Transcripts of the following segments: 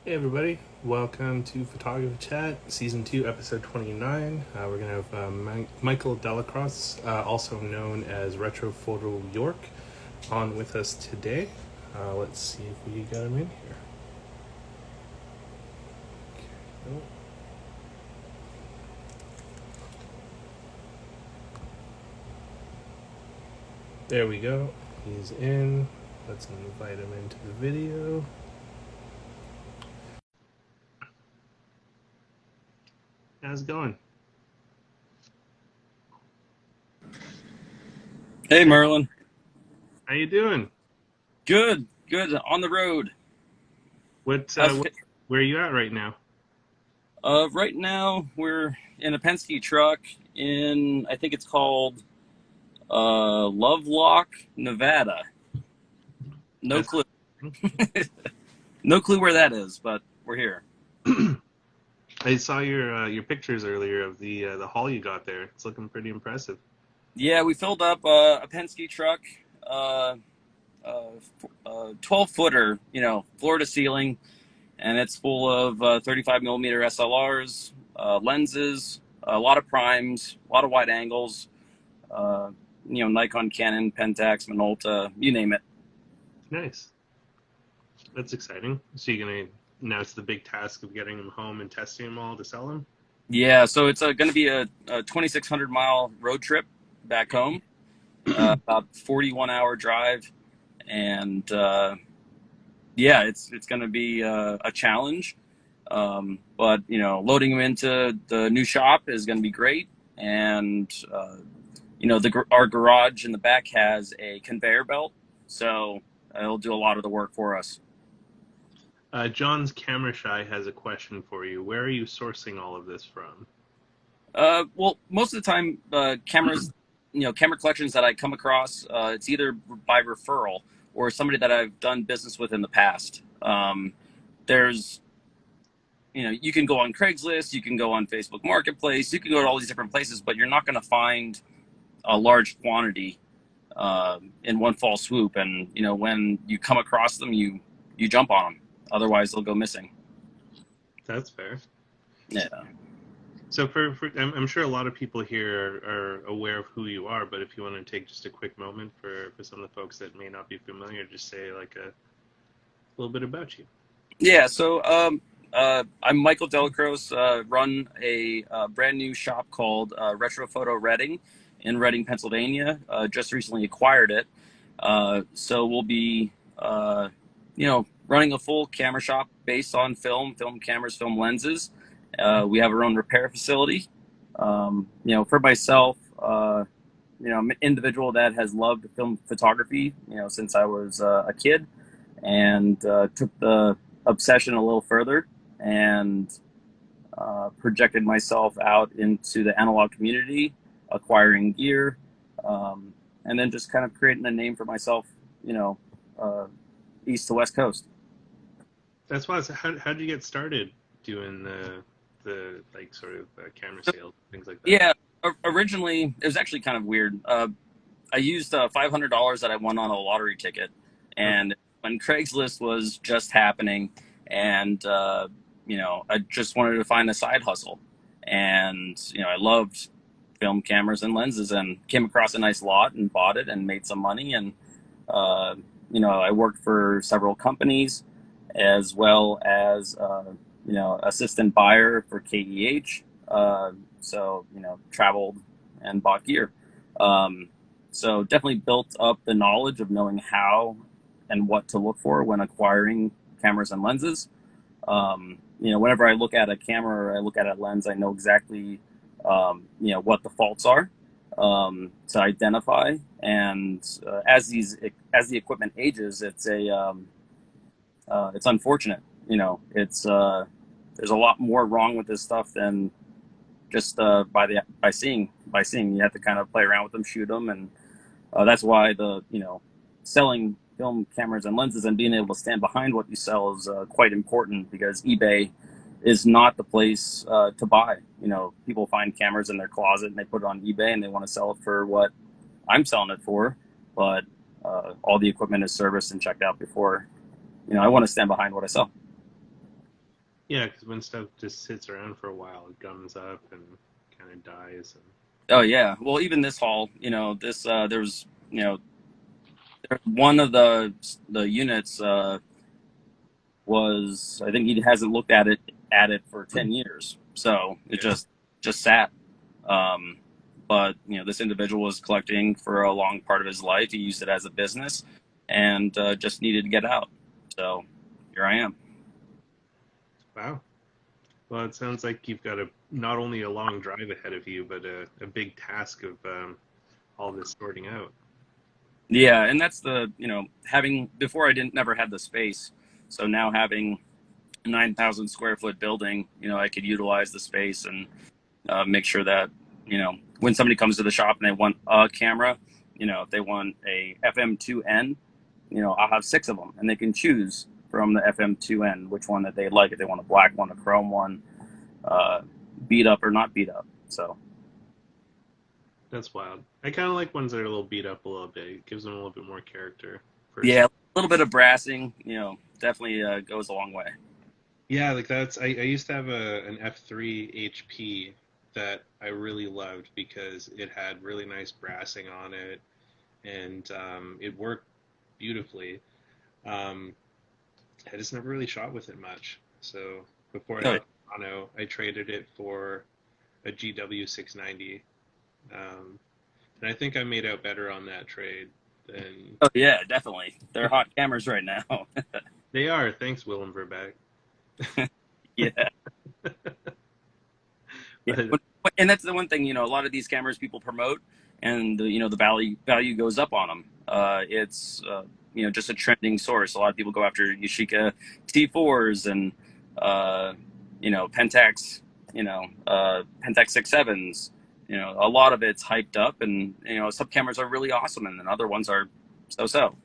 Hey everybody, welcome to Photography Chat, Season 2, Episode 29. We're going to have Micheal Dellacroce, also known as Retro Photo York, on with us today. Let's see if we got him in here. Okay. Oh. There we go. He's in. Let's invite him into the video. How's it going? Hey, Merlin. How you doing? Good, good. On the road. What? How's it? Where are you at right now? Right now we're in a Penske truck in, I think it's called Lovelock, Nevada. No That's clue. No clue where that is, but we're here. I saw your pictures earlier of the haul you got there. It's looking pretty impressive. Yeah, we filled up a Penske truck, uh, 12-footer, floor to ceiling, and it's full of 35 millimeter SLRs, lenses, a lot of primes, a lot of wide angles. Uh, Nikon, Canon, Pentax, Minolta, you name it. Nice. That's exciting. So you're gonna now it's the big task of getting them home and testing them all to sell them. Yeah, so it's going to be a 2,600-mile road trip back home, about 41-hour drive, and yeah, it's going to be a challenge. But loading them into the new shop is going to be great, and our garage in the back has a conveyor belt, so it'll do a lot of the work for us. John's Camera Shy has a question for you. Where are you sourcing all of this from? Well, most of the time, camera collections that I come across, it's either by referral or somebody that I've done business with in the past. There's, you can go on Craigslist, you can go on Facebook Marketplace, you can go to all these different places, but you're not going to find a large quantity in one fall swoop. And when you come across them, you jump on them. Otherwise, they'll go missing. That's fair. Yeah. So I'm sure a lot of people here are aware of who you are, but if you want to take just a quick moment for some of the folks that may not be familiar, just say like a little bit about you. Yeah, so I'm Micheal Dellacroce, run a brand new shop called Retro Photo Reading in Reading, Pennsylvania. Just recently acquired it. So we'll be, running a full camera shop based on film cameras, film lenses. We have our own repair facility. For myself, I'm an individual that has loved film photography, since I was a kid, and took the obsession a little further and projected myself out into the analog community, acquiring gear, and then just kind of creating a name for myself, uh, east to west coast. That's why. So how did you get started doing the like sort of camera sales things like that? Yeah, originally it was actually kind of weird. I used $500 that I won on a lottery ticket, Okay. and when Craigslist was just happening, and I just wanted to find a side hustle, and I loved film cameras and lenses, and came across a nice lot and bought it and made some money, and uh, I worked for several companies, as well as assistant buyer for KEH. So traveled and bought gear. Um, so definitely built up the knowledge of knowing how and what to look for when acquiring cameras and lenses. Whenever I look at a camera or I look at a lens, I know exactly, what the faults are, to identify. And as the equipment ages, it's unfortunate. There's a lot more wrong with this stuff than just by seeing. You have to kind of play around with them, shoot them, and that's why the selling film cameras and lenses and being able to stand behind what you sell is quite important, because eBay is not the place to buy. People find cameras in their closet and they put it on eBay and they want to sell it for what I'm selling it for, but all the equipment is serviced and checked out before. I want to stand behind what I sell. Yeah, because when stuff just sits around for a while, it gums up and kind of dies. And Oh yeah. Well, even this haul, this there's one of the units was, I think he hasn't looked at it for 10 years, so it yeah, just sat. Um, but this individual was collecting for a long part of his life. He used it as a business, and just needed to get out. So here I am. wow. Well, it sounds like you've got not only a long drive ahead of you, but a big task of all this sorting out. Yeah, and that's having before I didn't never had the space, so now having 9,000 square foot building, I could utilize the space and make sure that when somebody comes to the shop and they want a camera, if they want a FM2N, I'll have 6 of them, and they can choose from the FM2N which one that they like. If they want a black one, a chrome one, uh, beat up or not beat up. So That's wild. I kind of like ones that are a little beat up a little bit. It gives them a little bit more character, yeah, personally. a little bit of brassing, definitely goes a long way. Yeah, like I used to have an F3 HP that I really loved because it had really nice brassing on it and it worked beautifully. Um, I just never really shot with it much. So before I Oh, left Toronto, I traded it for a GW 690. And I think I made out better on that trade than oh yeah, definitely. They're hot cameras right now. they are. Thanks, Willem Verbeck. Yeah. Yeah, But and that's the one thing, a lot of these cameras people promote, and the value goes up on them. It's just a trending source. A lot of people go after Yashica T4s and Pentax, Pentax 6.7s. A lot of it's hyped up, and some cameras are really awesome, and then other ones are so.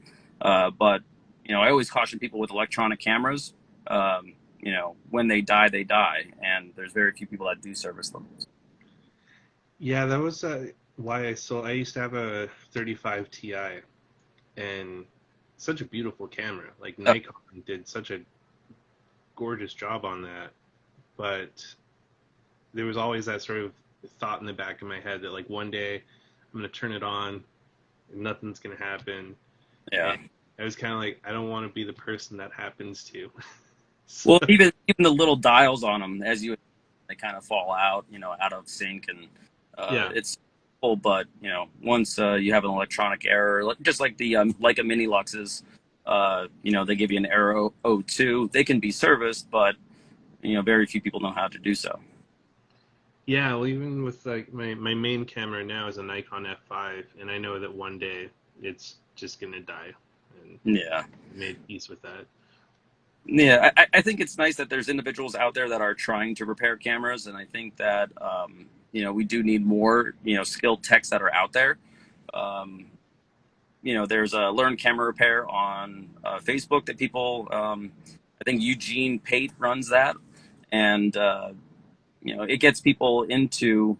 But I always caution people with electronic cameras. When they die, and there's very few people that do service them. yeah, that was why I sold. I used to have a 35 Ti, and such a beautiful camera. Like Oh, Nikon did such a gorgeous job on that, but there was always that sort of thought in the back of my head that like one day I'm gonna turn it on and nothing's gonna happen. yeah. And I was kind of like, I don't want to be the person that happens to. So, Well, even the little dials on them, they kind of fall out, out of sync, and yeah, it's cool. But once you have an electronic error, just like the Leica Mini Luxes, they give you an error 02. They can be serviced, but very few people know how to do so. yeah. Well, even with like my main camera now is a Nikon F5, and I know that one day it's just gonna die, and Yeah. made peace with that. Yeah, I think it's nice that there's individuals out there that are trying to repair cameras, and I think that we do need more skilled techs that are out there. Um, there's a Learn Camera Repair on Facebook that people, I think Eugene Pate runs that, and it gets people into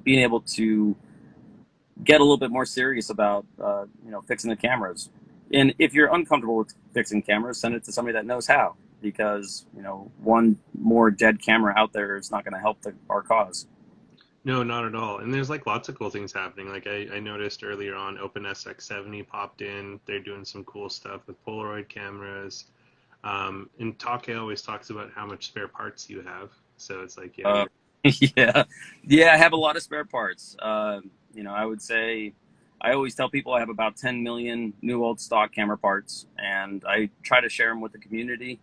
being able to get a little bit more serious about fixing the cameras. And if you're uncomfortable with fixing cameras, send it to somebody that knows how, because one more dead camera out there is not going to help our cause. No, not at all. And there's like lots of cool things happening. Like I noticed earlier on, OpenSX70 popped in. They're doing some cool stuff with Polaroid cameras. And Take always talks about how much spare parts you have. So it's like, yeah, Uh, you're yeah, yeah, I have a lot of spare parts. I would say I always tell people I have about 10 million new old stock camera parts, and I try to share them with the community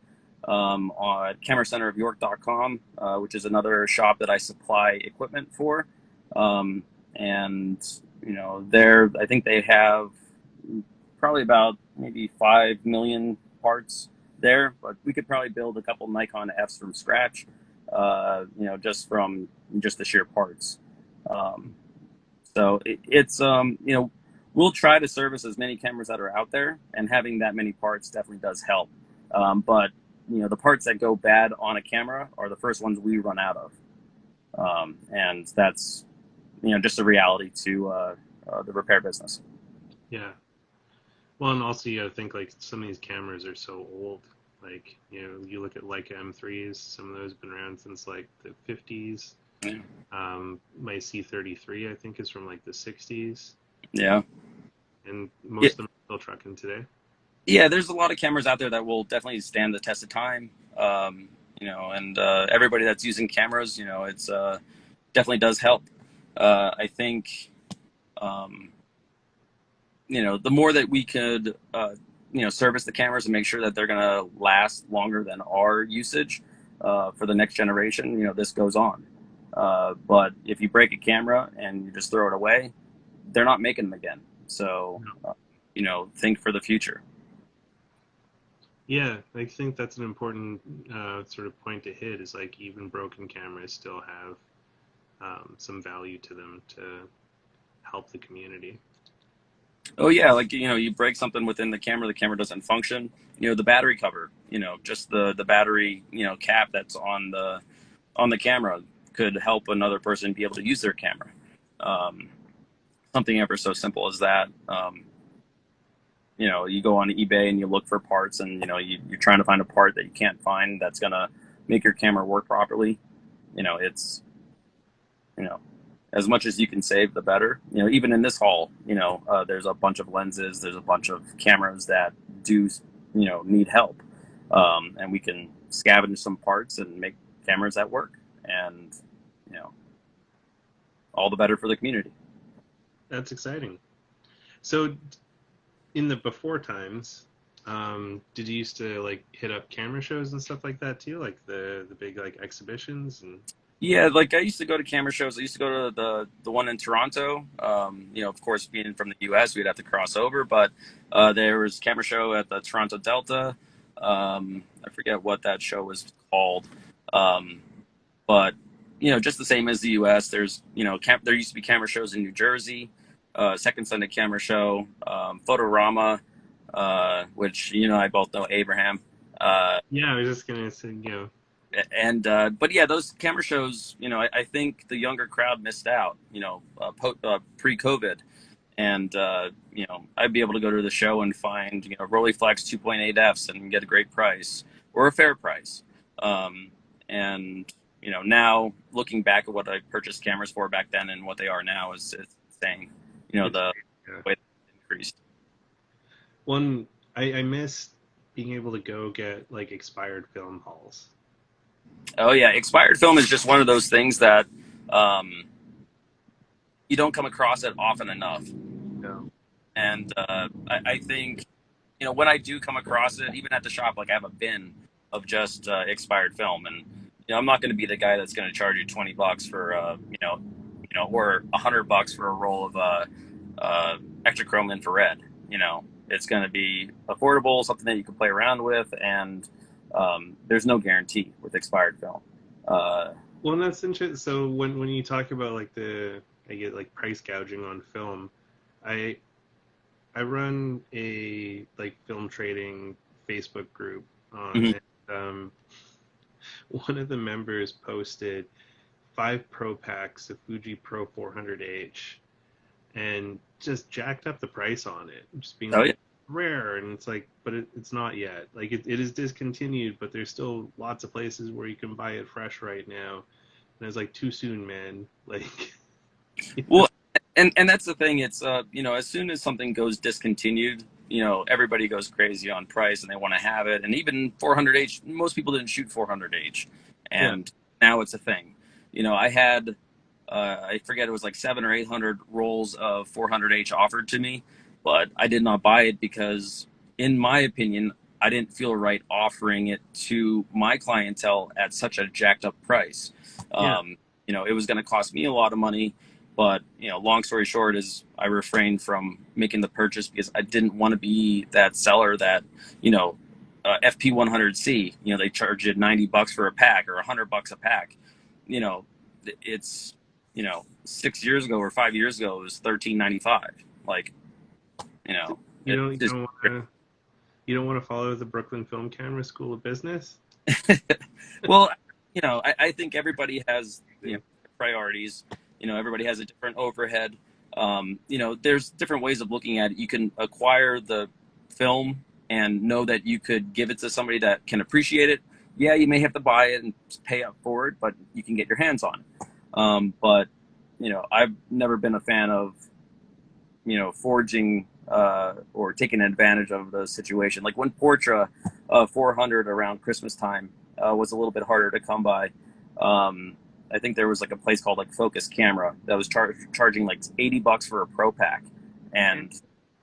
on cameracenterofyork.com, which is another shop that I supply equipment for. Um, and there, I think they have probably about maybe 5 million parts there, but we could probably build a couple Nikon Fs from scratch, just from just the sheer parts. Um, so we'll try to service as many cameras that are out there, and having that many parts definitely does help. But the parts that go bad on a camera are the first ones we run out of, and that's just a reality to the repair business. yeah. Well, and also you gotta think like some of these cameras are so old. Like, you look at Leica M3s, some of those have been around since like the 50s. Yeah. My C33, I think, is from like the 60s. Yeah. And Yeah. most of them are still trucking today. Yeah, there's a lot of cameras out there that will definitely stand the test of time. And everybody that's using cameras, it's definitely does help. I think, um, the more that we could, service the cameras and make sure that they're going to last longer than our usage for the next generation, this goes on. But if you break a camera and you just throw it away, they're not making them again. So, think for the future. Yeah, I think that's an important sort of point to hit, is like even broken cameras still have some value to them to help the community. Oh yeah, like you break something within the camera doesn't function. The battery cover, just the battery, cap that's on the camera could help another person be able to use their camera. Um, Something ever so simple as that. You go on eBay and you look for parts, and you're trying to find a part that you can't find that's gonna make your camera work properly. It's as much as you can save, the better. Even in this haul, there's a bunch of lenses, there's a bunch of cameras that do, need help, and we can scavenge some parts and make cameras that work, and you know, all the better for the community. That's exciting. So, in the before times, did you used to like hit up camera shows and stuff like that too, like the big like exhibitions and? Yeah, like I used to go to camera shows. I used to go to the one in Toronto. Of course, being from the U.S., we'd have to cross over, but there was a camera show at the Toronto Delta. I forget what that show was called, um, but just the same as the U.S. There's there used to be camera shows in New Jersey. Second Sunday Camera Show, Photorama, which I both know Abraham. Yeah, I was just gonna say, And but yeah, those camera shows, I think the younger crowd missed out, pre-COVID, and I'd be able to go to the show and find Rollei Flex 2.8 Fs and get a great price or a fair price. And now looking back at what I purchased cameras for back then and what they are now is insane. The yeah. way they increased. One, I miss being able to go get like expired film hauls. Oh yeah, expired film is just one of those things that um, you don't come across it often enough. No. And I think when I do come across it, even at the shop, like I have a bin of just expired film, and I'm not going to be the guy that's going to charge you $20 for or $100 for a roll of extra chrome infrared. It's going to be affordable, something that you can play around with, and there's no guarantee with expired film. Well, and that's interesting. So when you talk about like I get like price gouging on film, I I run a like film trading Facebook group on Mhm. it. One of the members posted 5 Pro packs of Fuji Pro 400H and just jacked up the price on it, just being Oh like yeah. rare, and it's like, but it's not yet. Like it is discontinued, but there's still lots of places where you can buy it fresh right now. And it's like too soon, man. Like, Well, and that's the thing. It's as soon as something goes discontinued, everybody goes crazy on price and they want to have it. And even 400H, most people didn't shoot 400H, yeah, and now it's a thing. I had I forget, it was like 700 or 800 rolls of 400H offered to me, but I did not buy it because, in my opinion, I didn't feel right offering it to my clientele at such a jacked up price. yeah, It was going to cost me a lot of money, but long story short is I refrained from making the purchase because I didn't want to be that seller that FP100C, they charge you $90 for a pack or $100 a pack. You know, it's 6 years ago or 5 years ago it was $13.95. Like, you it don't you just don't want to you don't want to follow the Brooklyn Film Camera School of Business. well, I think everybody has priorities. Everybody has a different overhead. There's different ways of looking at it. You can acquire the film and know that you could give it to somebody that can appreciate it. Yeah, you may have to buy it and pay up for it, but you can get your hands on it. But I've never been a fan of forging or taking advantage of the situation. Like when Portra 400 around Christmas time was a little bit harder to come by. I think there was like a place called like Focus Camera that was charging like $80 for a pro pack, and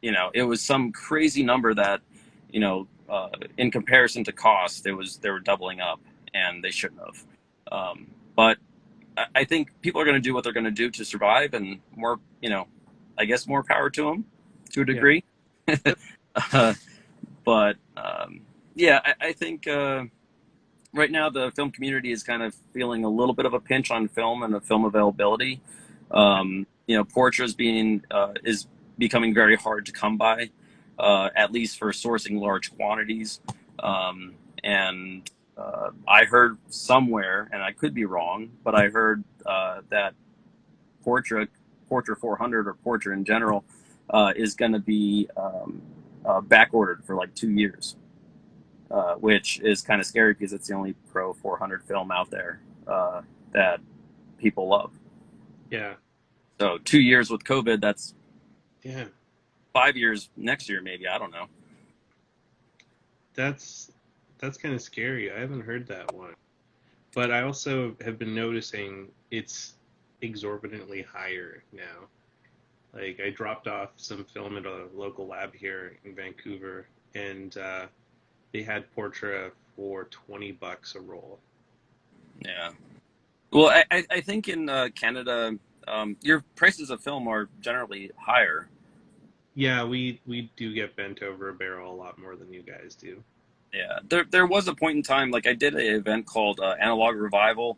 it was some crazy number that in comparison to cost, they were doubling up, and they shouldn't have. But I think people are going to do what they're going to do to survive, and more, I guess more power to them to a degree. Yeah. But I think right now the film community is kind of feeling a little bit of a pinch on film and the film availability. Portra is becoming very hard to come by, at least for sourcing large quantities. And I heard somewhere, and I could be wrong, but I heard that Portra 400 or Portra in general is going to be back ordered for like 2 years, which is kind of scary because it's the only Pro 400 film out there that people love. Yeah. So 2 years with COVID, that's 5 years next year, maybe. I don't know. That's kind of scary. I haven't heard that one. But I also have been noticing it's exorbitantly higher now. Like I dropped off some film at a local lab here in Vancouver, and they had Portra for $20 a roll. Yeah. Well, I think in Canada, your prices of film are generally higher. Yeah, we do get bent over a barrel a lot more than you guys do. Yeah, there was a point in time, like I did an event called Analog Revival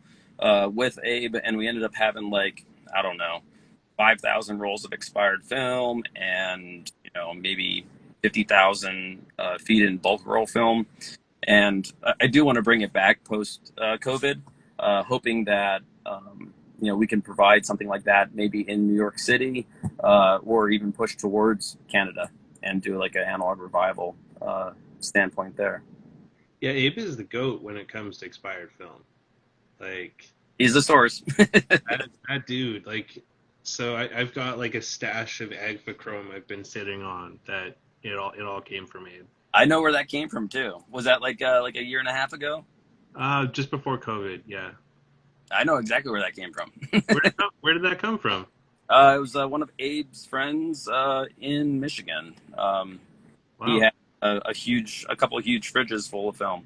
with Abe, and we ended up having like, I don't know, 5,000 rolls of expired film and maybe 50,000 feet in bulk roll film. And I do want to bring it back post COVID, hoping that we can provide something like that maybe in New York City or even push towards Canada and do like an Analog Revival standpoint there. Yeah, Abe is the GOAT when it comes to expired film. Like he's the source. that dude. Like, so I've got like a stash of Agfachrome I've been sitting on that it all came from Abe. I know where that came from too. Was that like a year and a half ago? Just before COVID, yeah. I know exactly where that came from. Where did that come from? It was one of Abe's friends in Michigan. Wow. He had a couple of huge fridges full of film.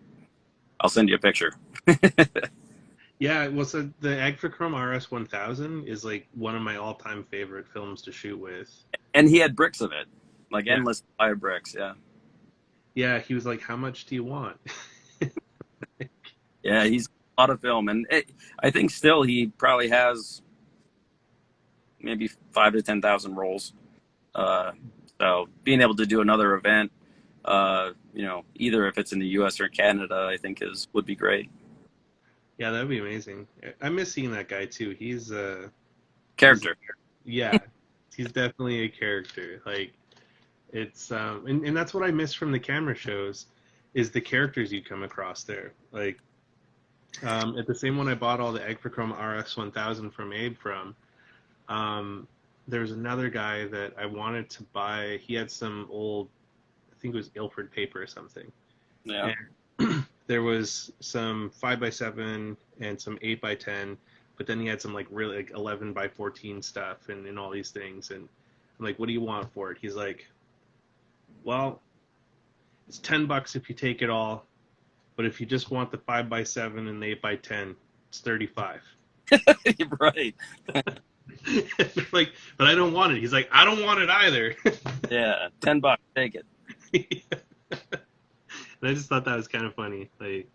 I'll send you a picture. Yeah, well, so the Agfachrome RS1000 is like one of my all-time favorite films to shoot with. And he had bricks of it, like endless supply of bricks. Yeah. Yeah, he was like, "How much do you want?" Yeah, he's a lot of film, and I think still he probably has maybe 5,000 to 10,000 rolls. So being able to do another event, either if it's in the U.S. or Canada, I think would be great. Yeah, that'd be amazing. I miss seeing that guy too. He's a character. He's definitely a character. Like it's and that's what I miss from the camera shows is the characters you come across there. Like at the same one I bought all the Agfachrome RX1000 from Abe from. There was another guy that I wanted to buy. He had some old, I think it was Ilford paper or something. Yeah. And there was some 5x7 and some 8x10, but then he had some like really like 11x14 stuff and all these things. And I'm like, what do you want for it? He's like, well, it's $10 if you take it all, but if you just want the 5x7 and the 8x10, it's $35. Right. Like, but I don't want it. He's like, I don't want it either. Yeah, $10, take it. And I just thought that was kind of funny. Like,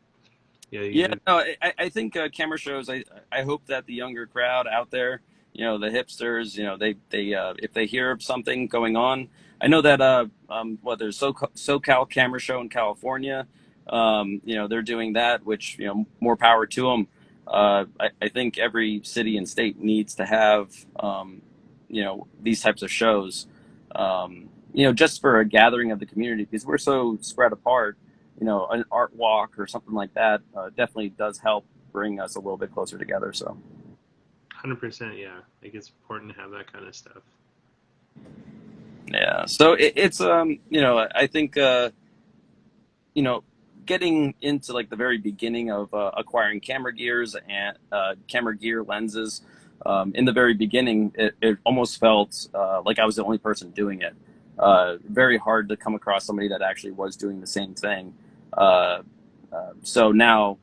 no, I think camera shows. I hope that the younger crowd out there, the hipsters, they if they hear of something going on, I know that there's SoCal Camera Show in California. They're doing that, which more power to them. I think every city and state needs to have, these types of shows. just for a gathering of the community, because we're so spread apart. An art walk or something like that definitely does help bring us a little bit closer together. So 100%, yeah. Like it's important to have that kind of stuff. yeah, so it's I think you know, getting into like the very beginning of acquiring camera gears and camera gear lenses. In the very beginning, it almost felt like I was the only person doing it. Very hard to come across somebody that actually was doing the same thing. Uh, so now,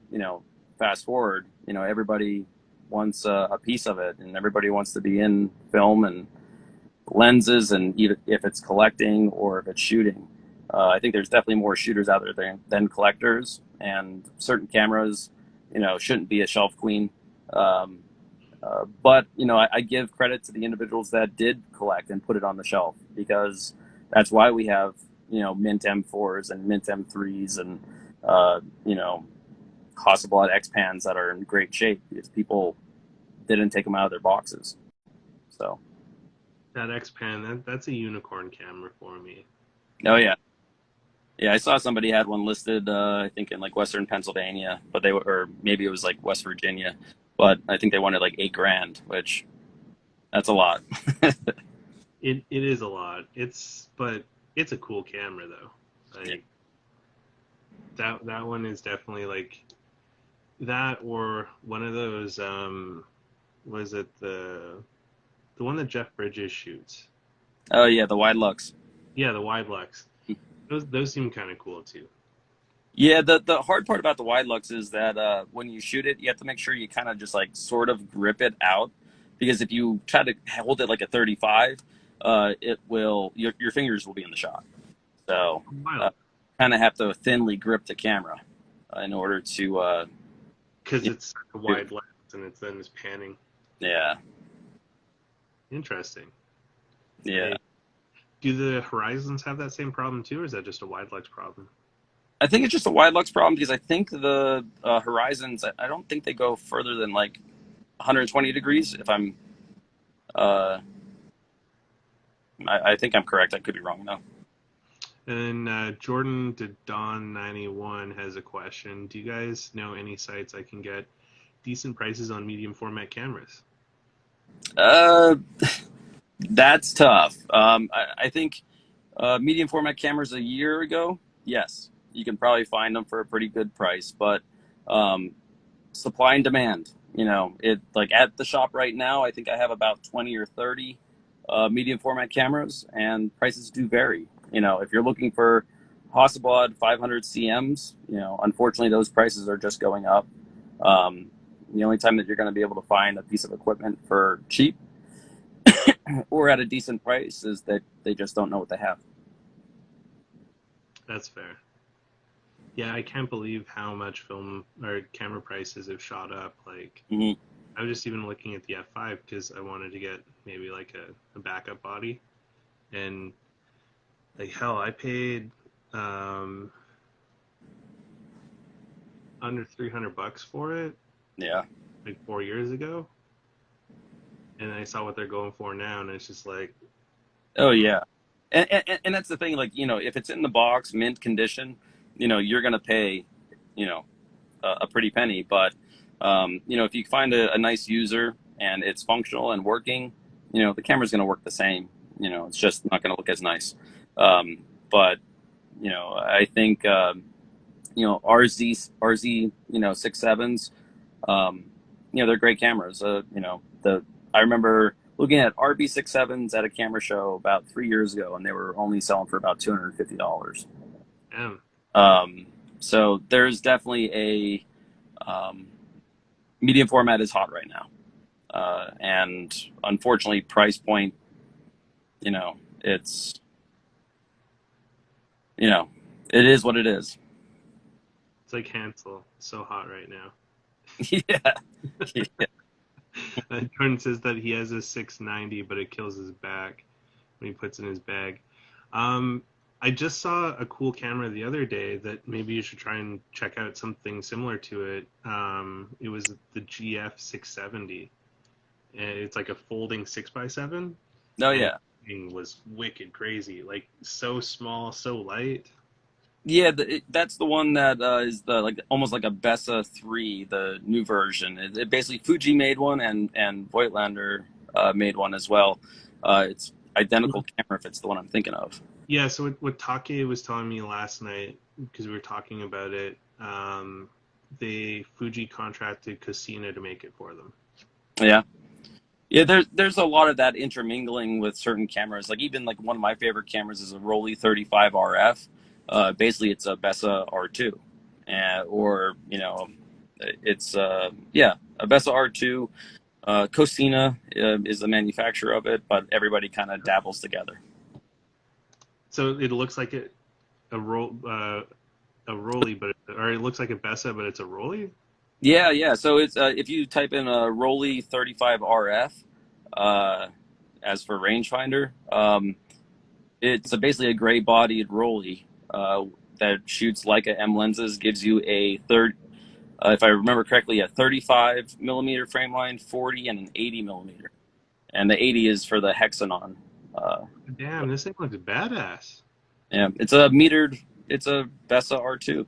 fast forward, everybody wants a piece of it, and everybody wants to be in film and lenses, and even if it's collecting or if it's shooting. I think there's definitely more shooters out there than collectors, and certain cameras, shouldn't be a shelf queen. Um, but I give credit to the individuals that did collect and put it on the shelf, because that's why we have Mint M4s and Mint M3s and uh, you know Hasselblad X pans that are in great shape because people didn't take them out of their boxes. So, That X-Pan, that's a unicorn camera for me. oh yeah, yeah, I saw somebody had one listed, I think in like Western Pennsylvania, but they were, or maybe it was like West Virginia, but I think they wanted like 8 grand, which that's a lot. It is a lot. But it's a cool camera though. Yeah. Like that one is definitely like that, or one of those was it the one that Jeff Bridges shoots? Oh yeah, the wide lux. Yeah, the wide lux. Those seem kind of cool too. Yeah, the hard part about the wide lux is that when you shoot it, you have to make sure you kind of just like sort of grip it out, because if you try to hold it like a 35, it will your fingers will be in the shot. So uh, Wild. kind of have to thinly grip the camera in order to Because you it's such a know, wide lens and it's panning. yeah, Interesting. yeah. Like, do the Horizons have that same problem too, or is that just a wide lux problem? I think it's just a wide lux problem, because I think the Horizons, I don't think they go further than like 120 degrees. If uh, I think I'm correct. I could be wrong though. And Jordan to Don 91 has a question. Do you guys know any sites I can get decent prices on medium format cameras? Uh, that's tough. I think medium format cameras a year ago, yes, you can probably find them for a pretty good price, but um, supply and demand. It like at the shop right now, I think I have about 20 or 30 medium format cameras, and prices do vary. If you're looking for Hasselblad 500 CMs, unfortunately those prices are just going up. Um, the only time that you're going to be able to find a piece of equipment for cheap or at a decent price is that they just don't know what they have. That's fair. Yeah, I can't believe how much film or camera prices have shot up. Like, Mm-hmm. I was just even looking at the F5 because I wanted to get maybe like a backup body. And like, hell, I paid um, under $300 for it Yeah. like 4 years ago. And I saw what they're going for now, and it's just like, Oh yeah, and that's the thing. Like if it's in the box, mint condition, you're gonna pay, you know, a pretty penny. But if you find a nice user and it's functional and working, the camera's gonna work the same. It's just not gonna look as nice. But I think RZ 6.7s. Um, they're great cameras. I remember looking at RB 6.7s at a camera show about 3 years ago, and they were only selling for about $250. damn, Um, so there's definitely um, medium format is hot right now, and unfortunately, price point. It's you know, it is what it is. it's like Hansel. It's so hot right now. Yeah, yeah, Jordan says that he has a 690, but it kills his back when he puts it in his bag. Um, I just saw a cool camera the other day that maybe you should try and check out something similar to it. It was the GF 670. And it's like a folding 6x7, oh and yeah, thing was wicked crazy. Like so small, so light. Yeah, that's the one that is the like almost like a Bessa 3, the new version. It basically Fuji made one and Voigtlander made one as well. It's identical camera if it's the one I'm thinking of. Yeah, so what Take was telling me last night, because we were talking about it, they Fuji contracted Casina to make it for them. Yeah. Yeah, there's a lot of that intermingling with certain cameras. Like even like one of my favorite cameras is a Rollei 35 RF. Basically, it's a Bessa R2, or it's yeah, a Bessa R2. Cosina is the manufacturer of it, but everybody kind of dabbles together. So it looks like a roll a Rollei, or it looks like a Bessa, but it's a Rollei. Yeah, yeah. So it's if you type in a Rollei 35 RF as for rangefinder, it's basically a gray-bodied Rollei that shoots Leica M lenses, gives you a if I remember correctly, a 35 millimeter frame line, 40, and an 80 millimeter. And the 80 is for the hexanon. Damn, this thing looks badass. Yeah, it's a metered. It's a Bessa R2,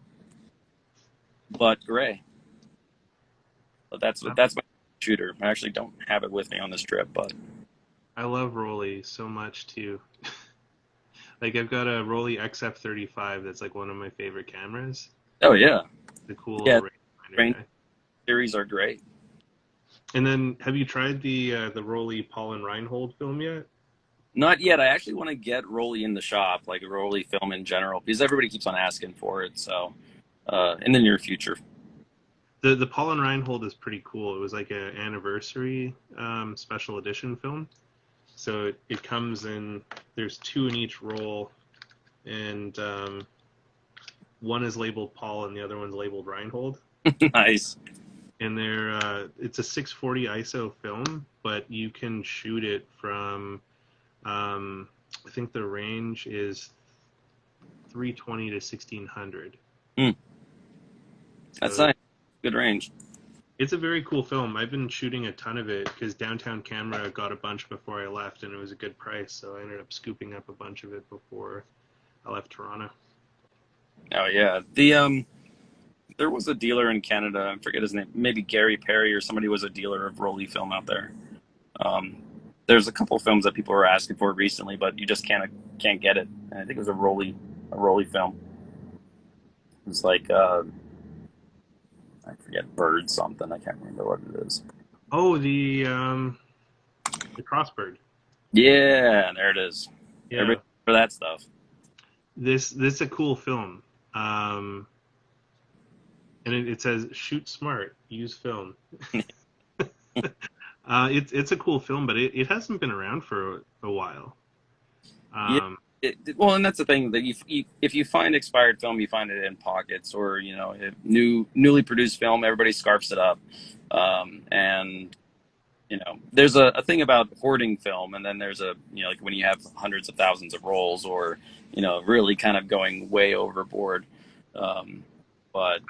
but gray. But that's my shooter. I actually don't have it with me on this trip, but I love Rollei so much too. Like I've got a Rollei XF35 that's like one of my favorite cameras. oh yeah, The cool yeah. little rangefinder Range guy. series are great. And then, have you tried the Rollei Paul and Reinhold film yet? Not yet. I actually want to get Rollei in the shop, like a Rollei film in general, because everybody keeps on asking for it. So, in the near future. The Paul and Reinhold is pretty cool. It was like an anniversary special edition film. So it comes in. There's two in each roll, and one is labeled Paul and the other one's labeled Reinhold. Nice. And it's a 640 ISO film, but you can shoot it from I think the range is 320 to 1600. Mm, that's So nice. Good range. it's a very cool film. I've been shooting a ton of it because Downtown Camera got a bunch before I left, and it was a good price. So I ended up scooping up a bunch of it before I left Toronto. Oh yeah. There was a dealer in Canada. I forget his name. Maybe Gary Perry or somebody was a dealer of Rollei film out there. Um, there's a couple films that people were asking for recently, but you just can't get it. And I think it was a Rollei film. It's like I forget bird something. I can't remember what it is. Oh, the Crossbird. Yeah, there it is. Yeah, Everybody for that stuff. this is a cool film. And it says shoot smart, use film. It's a cool film, but it hasn't been around for a while. Yeah. Um, Well, and that's the thing that if you find expired film, you find it in pockets, or newly produced film, everybody scarfs it up. And there's a thing about hoarding film, and then there's like when you have hundreds of thousands of rolls, or really kind of going way overboard. But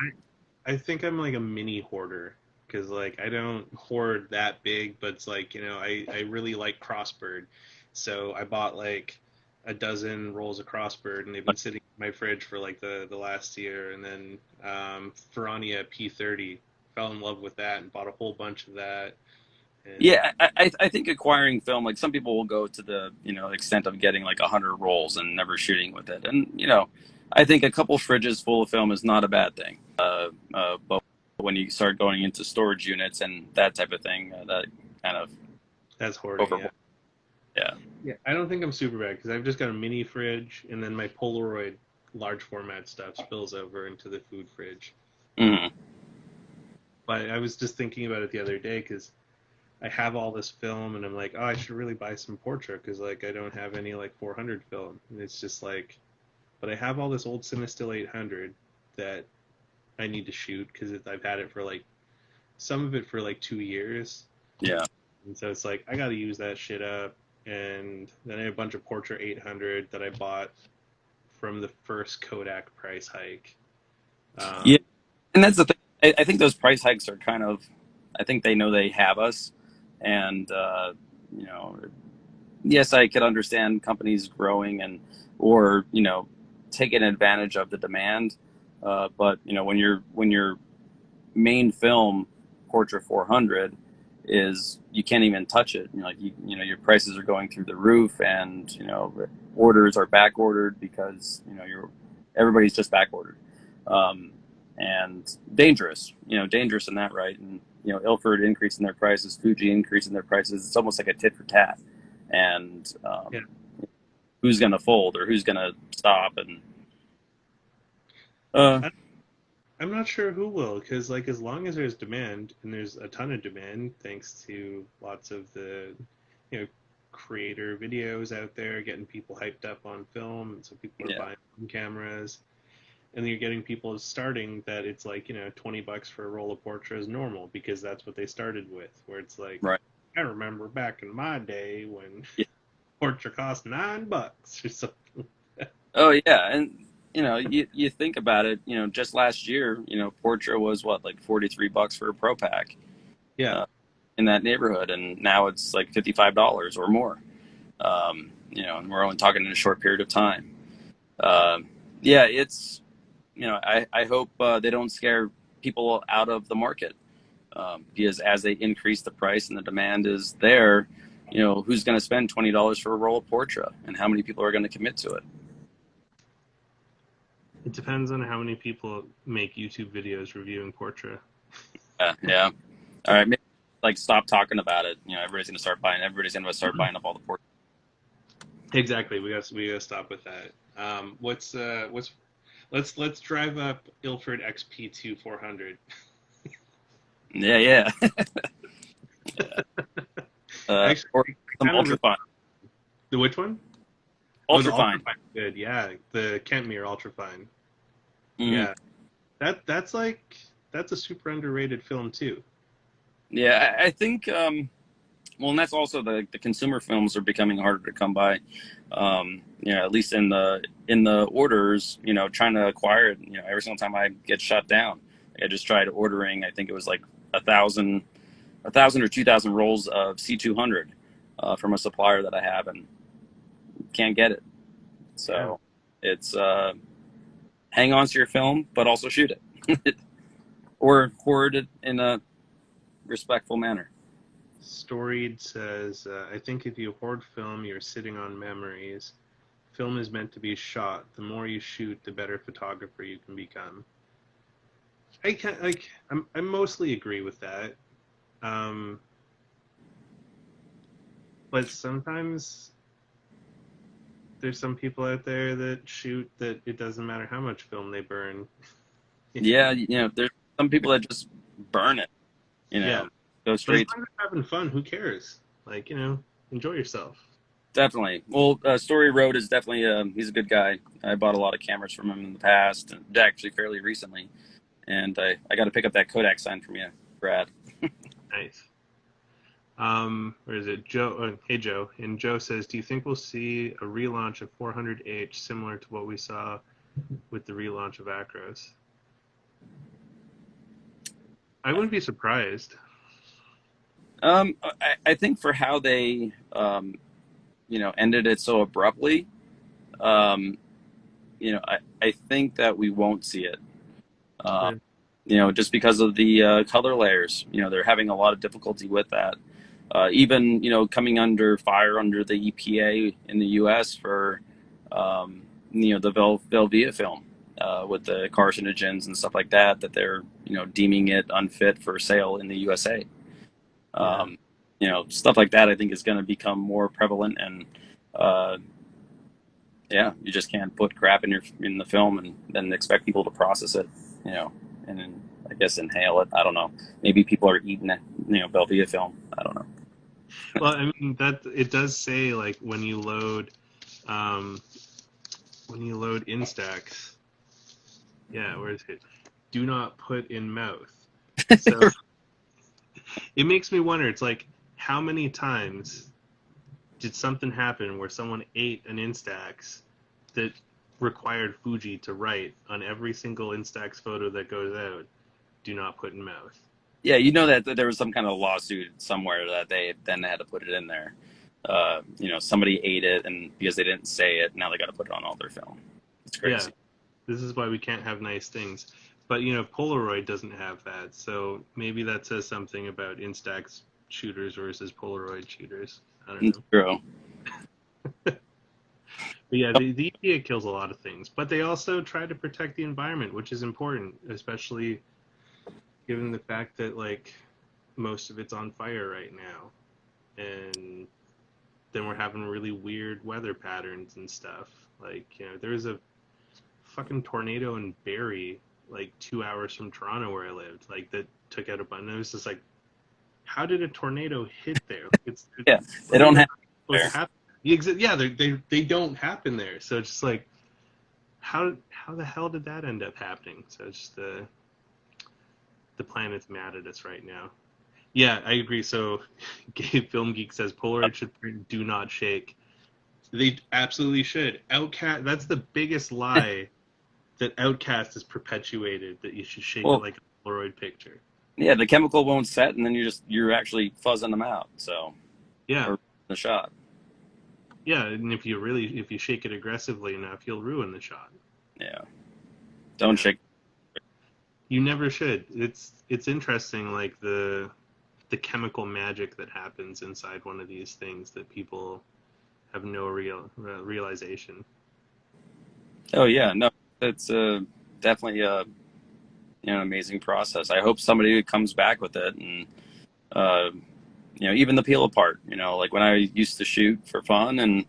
I think I'm like a mini hoarder because like I don't hoard that big, but it's like I really like Crossbird, so I bought like a dozen rolls of Crossbird, and they've been sitting in my fridge for like the last year. And then Ferrania P30, fell in love with that and bought a whole bunch of that. And yeah, I think acquiring film, like some people will go to the extent of getting like 100 rolls and never shooting with it, and I think a couple fridges full of film is not a bad thing. But when you start going into storage units and that type of thing, that kind of that's hoarding. over. Yeah. Yeah, I don't think I'm super bad because I've just got a mini fridge, and then my Polaroid large format stuff spills over into the food fridge. Mm-hmm. But I was just thinking about it the other day because I have all this film, and I'm like, oh, I should really buy some portrait because like I don't have any like 400 film, and it's just like, but I have all this old Cinestill 800 that I need to shoot because I've had it for like some of it for like 2 years. Yeah. And so it's like I got to use that shit up. And then I have a bunch of Portra 800 that I bought from the first Kodak price hike. Yeah, and that's the thing. I think those price hikes are kind of, I think they know they have us, and yes, I could understand companies growing and or taking advantage of the demand, but when your main film Portra 400 is you can't even touch it. Your prices are going through the roof, and orders are back ordered because everybody's just back ordered, and dangerous. Dangerous in that, right? And Ilford increasing their prices, Fuji increasing their prices. It's almost like a tit for tat, and Yeah. who's going to fold or who's going to stop? And I'm not sure who will, because like as long as there's demand, and there's a ton of demand, thanks to lots of the, you know, creator videos out there getting people hyped up on film, and so people are yeah, buying film cameras, and then you're getting people starting that it's like $20 for a roll of Portra is normal because that's what they started with. Where it's like, right. I remember back in my day when Yeah. Portra cost $9 or something. Oh yeah, and you think about it. Just last year, Portra was what, like $43 for a Pro Pack, Yeah. uh, in that neighborhood, and now it's like $55 or more. And we're only talking in a short period of time. Yeah, it's I hope they don't scare people out of the market, because as they increase the price and the demand is there, who's going to spend $20 for a roll of Portra, and how many people are going to commit to it? It depends on how many people make YouTube videos reviewing Portra. Yeah. All right, maybe like stop talking about it. Everybody's going to start buying. Everybody's going to start buying up all the Portra. Exactly. We got to stop with that. What's let's drive up Ilford XP2 400. Yeah, yeah. Actually, Or I some kind of ultrafine. the which one? Oh, the Ultrafine. ultrafine. Good. Yeah, the Kentmere ultrafine. Mm-hmm. Yeah, that's a super underrated film too. Yeah, I think. Well, and that's also the consumer films are becoming harder to come by. At least in the orders, trying to acquire it. Every single time I get shut down, I just tried ordering. I think it was like 1,000 or 2,000 rolls of C200 from a supplier that I have, and can't get it. Yeah. So it's hang on to your film, but also shoot it or hoard it in a respectful manner. Storied says, I think if you hoard film, you're sitting on memories. Film is meant to be shot. The more you shoot, the better photographer you can become. I can like I mostly agree with that. Um, but sometimes there's some people out there that shoot that it doesn't matter how much film they burn. Yeah, there's some people that just burn it. Yeah. Go But as straight. long as you're having fun, who cares? Like, enjoy yourself. Definitely. Well, Story Road is definitely he's a good guy. I bought a lot of cameras from him in the past, and actually fairly recently. And I got to pick up that Kodak sign from you, Brad. Nice. Where is it? Joe. Hey, Joe. And Joe says, do you think we'll see a relaunch of 400H similar to what we saw with the relaunch of Acros? I wouldn't be surprised. I think for how they ended it so abruptly, um, I think that we won't see it. Uh, Sure. just because of the color layers. They're having a lot of difficulty with that. Even coming under fire under the EPA in the U.S. for the Velvia film with the carcinogens and stuff like that they're deeming it unfit for sale in the USA. Yeah. Stuff like that I think is going to become more prevalent, and uh, yeah, you just can't put crap in the film and then expect people to process it, and then I guess inhale it. I don't know. Maybe people are eating it, Velvia film. I don't know. Well, I mean that it does say like um, when you load Instax, yeah, where is it? Do not put in mouth. So it makes me wonder. It's like how many times did something happen where someone ate an Instax that required Fuji to write on every single Instax photo that goes out, do not put in mouth. Yeah, that there was some kind of lawsuit somewhere that they then had to put it in there. somebody ate it, and because they didn't say it, now they got to put it on all their film. It's Yeah, crazy. this is why we can't have nice things. But Polaroid doesn't have that, so maybe that says something about Instax shooters versus Polaroid shooters. I don't It's know. true. But yeah, the EPA kills a lot of things, but they also try to protect the environment, which is important, especially given the fact that like most of it's on fire right now, and then we're having really weird weather patterns and stuff. Like there was a fucking tornado in Barrie, like 2 hours from Toronto where I lived, like that took out a bunch. It was just like, how did a tornado hit there? Like, it's Yeah, they don't tornadoes have aren't supposed to there. happen. Yeah, they don't happen there. So it's just like, how the hell did that end up happening? So it's just the planet's mad at us right now. Yeah, I agree. So, Gabe Film Geek says Polaroid should print "Do not shake." They absolutely should. Outcast. That's the biggest lie that Outcast has perpetuated. That you should shake it Well, like a Polaroid picture. yeah, the chemical won't set, and then you're actually fuzzing them out. So, Yeah, or the shot. yeah. And if you shake it aggressively enough, you'll ruin the shot. Yeah, don't Yeah, shake. you never should. It's interesting, like the chemical magic that happens inside one of these things that people have no realization. Oh yeah, no, it's definitely an amazing process. I hope somebody comes back with it, and uh, even the peel apart. Like when I used to shoot for fun, and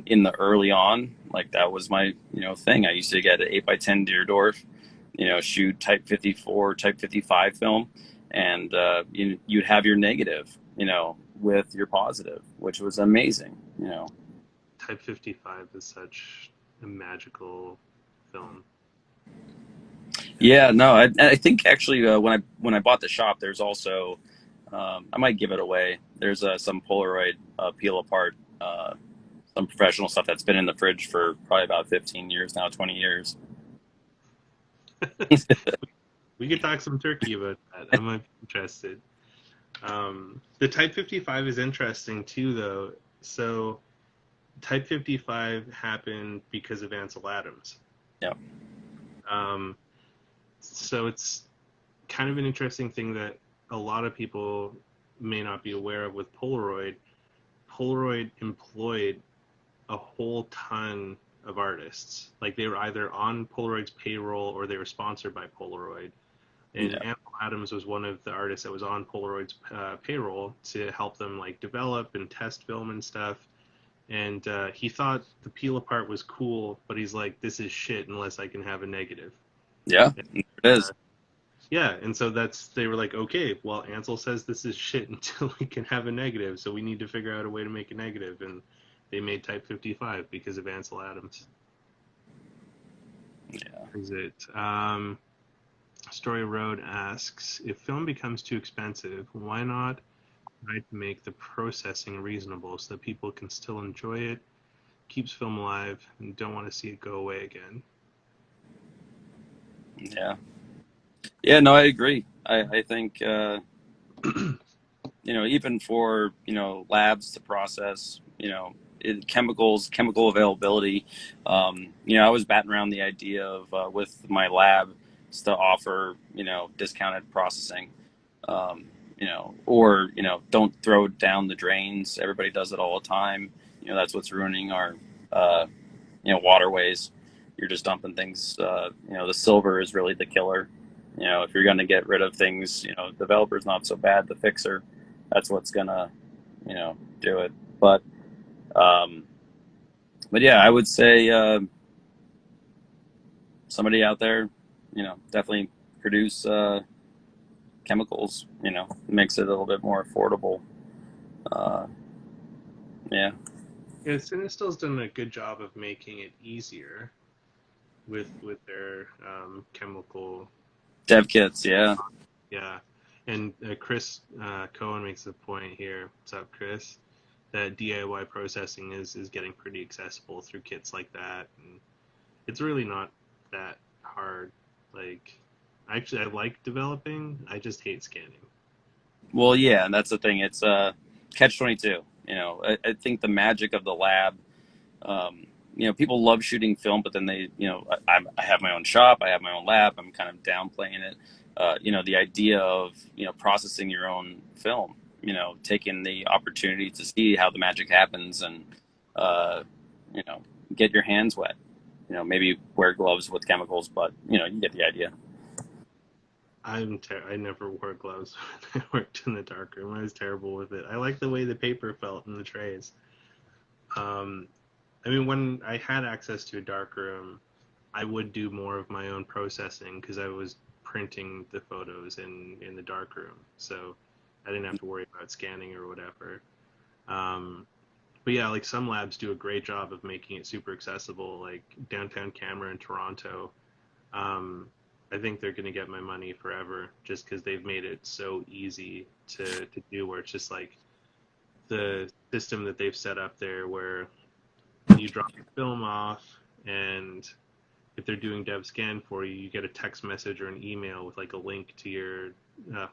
in the early on, like that was my thing. I used to get an 8x10 Deerdorf, shoot Type 54, Type 55 film, and you'd have your negative, with your positive, which was amazing. Type 55 is such a magical film. Yeah, no, I think actually when I bought the shop, there's also I might give it away. There's some Polaroid peel apart, some professional stuff that's been in the fridge for probably about 15 years now, 20 years. We could talk some turkey about that. I might be interested. The Type 55 is interesting too, though. So, Type 55 happened because of Ansel Adams. Yeah, Um, so, it's kind of an interesting thing that a lot of people may not be aware of with Polaroid. Polaroid employed a whole ton of artists. Like they were either on Polaroid's payroll or they were sponsored by Polaroid. And yeah, Ansel Adams was one of the artists that was on Polaroid's payroll to help them like develop and test film and stuff. And he thought the peel apart was cool, but he's like, this is shit unless I can have a negative. yeah. And, It is. yeah, and so they were like, okay, well, Ansel says this is shit until we can have a negative, so we need to figure out a way to make a negative, and they made Type 55 because of Ansel Adams. Yeah. Is it? Story Road asks, if film becomes too expensive, why not try to make the processing reasonable so that people can still enjoy it, keeps film alive, and don't want to see it go away again? Yeah. Yeah, no, I agree. I think even for labs to process chemical availability. I was batting around the idea of with my lab to offer discounted processing, or don't throw it down the drains. Everybody does it all the time. That's what's ruining our uh, waterways. You're just dumping things. The silver is really the killer. If you're going to get rid of things, developer's not so bad. The fixer, that's what's gonna do it. Um, but yeah, I would say somebody out there, definitely produce chemicals. Makes it a little bit more affordable. Uh, yeah, Yeah, Cinestill's done a good job of making it easier with their chemical. dev kits. Yeah, Yeah, and Chris Cohen makes a point here. What's up, Chris? That DIY processing is getting pretty accessible through kits like that, and it's really not that hard. Like, actually, I like developing. I just hate scanning. well, yeah, and that's the thing. It's catch 22. I think the magic of the lab, people love shooting film, but then I have my own shop, I have my own lab, I'm kind of downplaying it. The idea of, processing your own film, taking the opportunity to see how the magic happens and, uh, you know, get your hands wet, maybe wear gloves with chemicals, but, you get the idea. I never wore gloves when I worked in the darkroom. I was terrible with it. I like the way the paper felt in the trays. I mean, when I had access to a darkroom, I would do more of my own processing because I was printing the photos in the darkroom, so I didn't have to worry about scanning or whatever. But yeah, like some labs do a great job of making it super accessible, like Downtown Camera in Toronto. I think they're going to get my money forever just because they've made it so easy to do, where it's just like the system that they've set up there where you drop your film off, and if they're doing dev scan for you, you get a text message or an email with like a link to your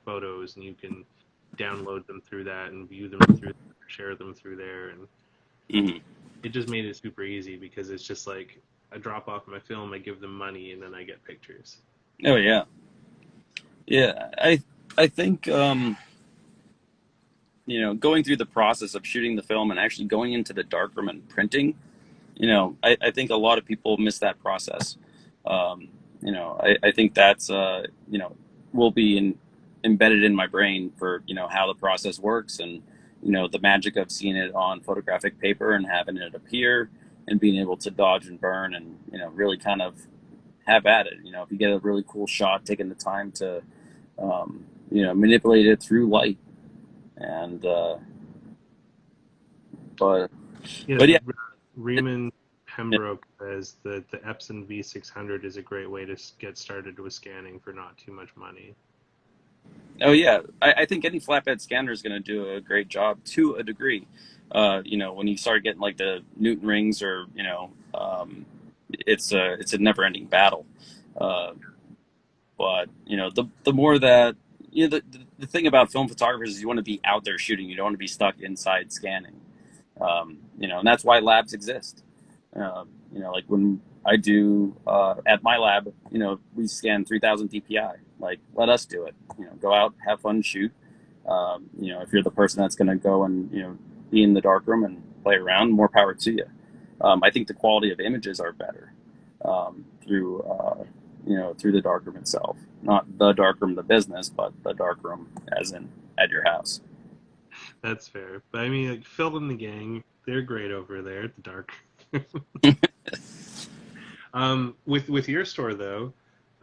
photos, and you can download them through that and view them through, share them through there. And Mm-hmm. it just made it super easy because it's just like I drop off my film, I give them money, and then I get pictures. Oh yeah, yeah. I think going through the process of shooting the film and actually going into the darkroom and printing, I think a lot of people miss that process. I think that's will be embedded in my brain for how the process works, and the magic of seeing it on photographic paper and having it appear and being able to dodge and burn and really kind of have at it. If you get a really cool shot, taking the time to manipulate it through light, and but Yeah, but yeah. Riemann Pembroke says that the Epson V600 is a great way to get started with scanning for not too much money. Oh yeah, I think any flatbed scanner is going to do a great job to a degree. When you start getting like the Newton rings, or it's a never-ending battle. Uh, but the more that the thing about film photographers is you want to be out there shooting. You don't want to be stuck inside scanning. And that's why labs exist. Like when I do at my lab, we scan 3,000 DPI. Like, let us do it. Go out, have fun, shoot. If you're the person that's going to go and be in the darkroom and play around, more power to you. I think the quality of images are better through through the darkroom itself. Not the darkroom, the business, but the darkroom as in at your house. That's fair. But I mean, like Phil and the gang, they're great over there at the dark. With your store though,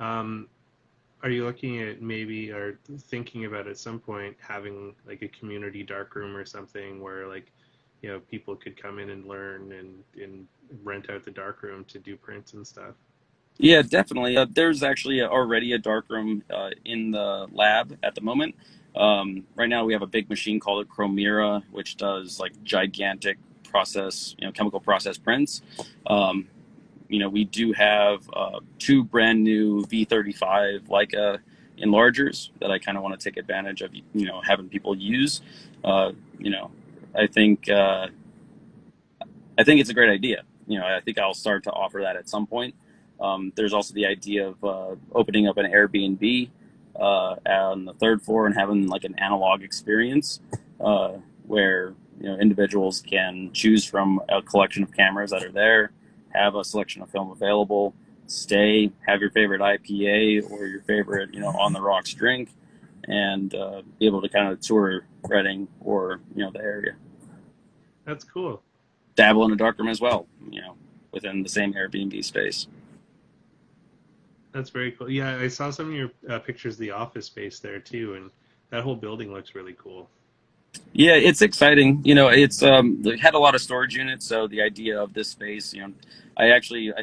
are you looking at maybe or thinking about at some point having like a community darkroom or something where like people could come in and learn and rent out the darkroom to do prints and stuff? Yeah, definitely. There's actually already a darkroom in the lab at the moment. Right now, we have a big machine called a Chromera, which does like gigantic process, chemical process prints. We do have two brand new V35 Leica enlargers that I kind of want to take advantage of, having people use. Uh, you know, I think it's a great idea. I think I'll start to offer that at some point. There's also the idea of opening up an Airbnb on the third floor and having like an analog experience where individuals can choose from a collection of cameras that are there, have a selection of film available, stay, have your favorite IPA or your favorite on the rocks drink, and be able to kind of tour Reading or the area. That's cool. Dabble in a darkroom as well, within the same Airbnb space. That's very cool. Yeah, I saw some of your pictures of the office space there too, and that whole building looks really cool. Yeah, it's exciting. It's it had a lot of storage units, so the idea of this space, I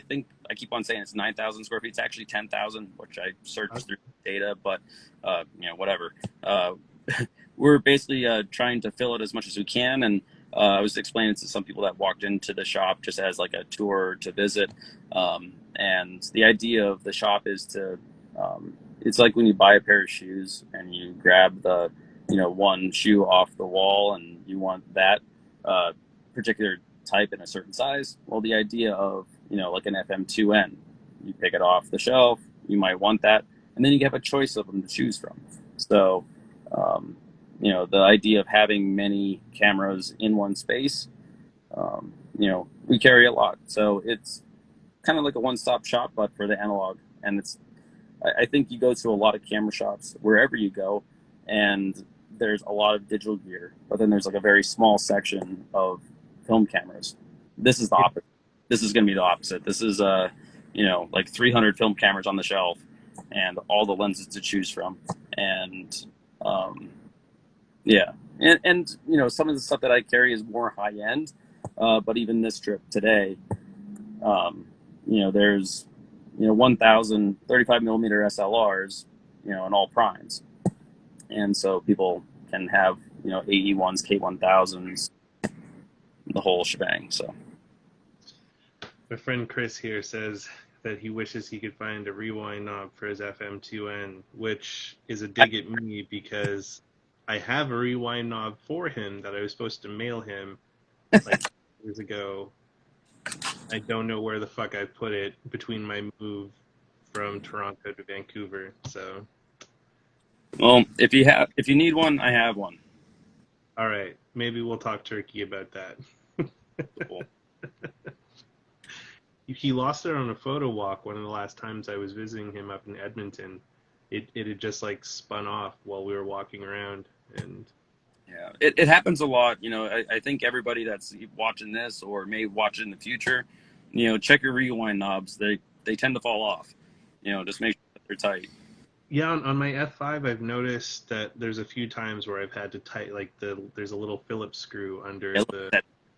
think I keep on saying it's 9,000 square feet. It's actually 10,000, which I searched through data, but whatever. We're basically trying to fill it as much as we can, and I was explaining to some people that walked into the shop just as like a tour to visit. And the idea of the shop is to, it's like when you buy a pair of shoes and you grab the, one shoe off the wall and you want that. particular type in a certain size. Well, the idea of, like an FM2N, you pick it off the shelf, you might want that, and then you have a choice of them to choose from. So, the idea of having many cameras in one space, we carry a lot. So it's kind of like a one-stop shop, but for the analog. And I think you go to a lot of camera shops wherever you go, and there's a lot of digital gear, but then there's like a very small section of film cameras. This is the opposite. This is going to be the opposite. This is like 300 film cameras on the shelf, and all the lenses to choose from, and yeah, and some of the stuff that I carry is more high end, but even this trip today, there's 1,000 35 millimeter SLRs, in all primes, and so people can have AE1s, K1000s, the whole shebang. So my friend Chris here says that he wishes he could find a rewind knob for his FM2N, which is a dig at me because I have a rewind knob for him that I was supposed to mail him like years ago. I don't know where the fuck I put it between my move from Toronto to Vancouver. So, well, if you need one, I have one. All right, maybe we'll talk turkey about that. Cool. He lost it on a photo walk one of the last times I was visiting him up in Edmonton. It had just like spun off while we were walking around, and yeah, it happens a lot. I think everybody that's watching this or may watch it in the future, check your rewind knobs. They tend to fall off. Just make sure that they're tight. Yeah, on my F5, I've noticed that there's a few times where I've had to there's a little Phillips screw under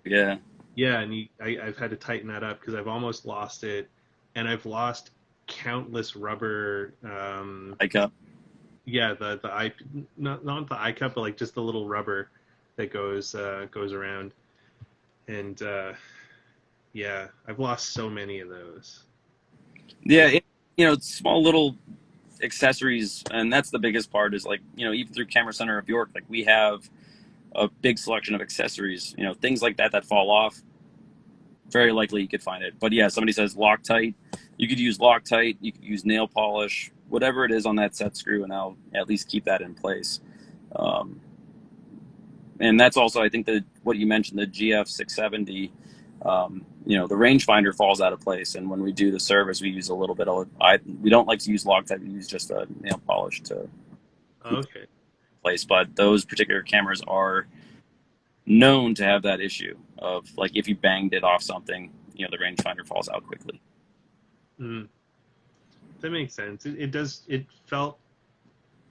Yeah. Yeah, and I've had to tighten that up because I've almost lost it, and I've lost countless rubber. I cup. Yeah, not the eye cup, but like just the little rubber that goes around, and yeah, I've lost so many of those. Yeah, small little accessories, and that's the biggest part. Is like even through Camera Center of York, like we have a big selection of accessories. Things like that fall off. Very likely you could find it. But yeah, somebody says Loctite. You could use Loctite. You could use nail polish, whatever it is on that set screw, and I'll at least keep that in place. And that's also, I think, what you mentioned, the GF 670. The rangefinder falls out of place, and when we do the service, we use a little bit of. We don't like to use Loctite. We use just a nail polish to. Okay. Place, but those particular cameras are known to have that issue of like if you banged it off something, the rangefinder falls out quickly. That makes sense. It felt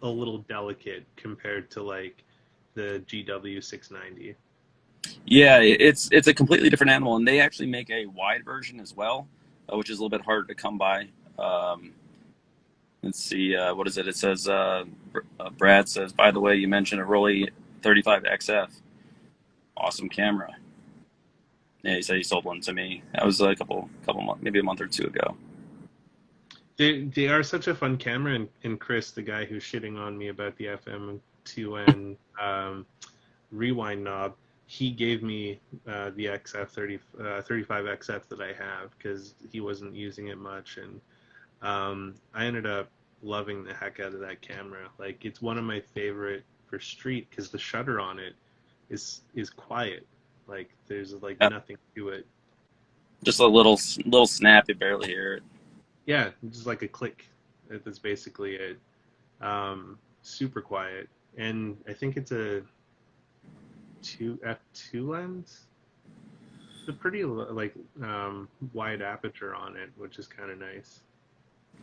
a little delicate compared to like the GW 690. Yeah, it's a completely different animal, and they actually make a wide version as well, which is a little bit harder to come by. Let's see, what is it? It says, Brad says, by the way, you mentioned a Rollei 35XF. Awesome camera. Yeah, he said he sold one to me. That was a couple months, maybe a month or two ago. They are such a fun camera, and Chris, the guy who's shitting on me about the FM2N rewind knob, he gave me the XF 35XF that I have because he wasn't using it much, and I ended up loving the heck out of that camera. Like, it's one of my favorite for street because the shutter on it is quiet. Like, there's like nothing to it. Just a little snap, you barely hear it. Yeah, just like a click. That's basically it. Super quiet, and I think it's a f2 lens. It's a pretty like wide aperture on it, which is kind of nice.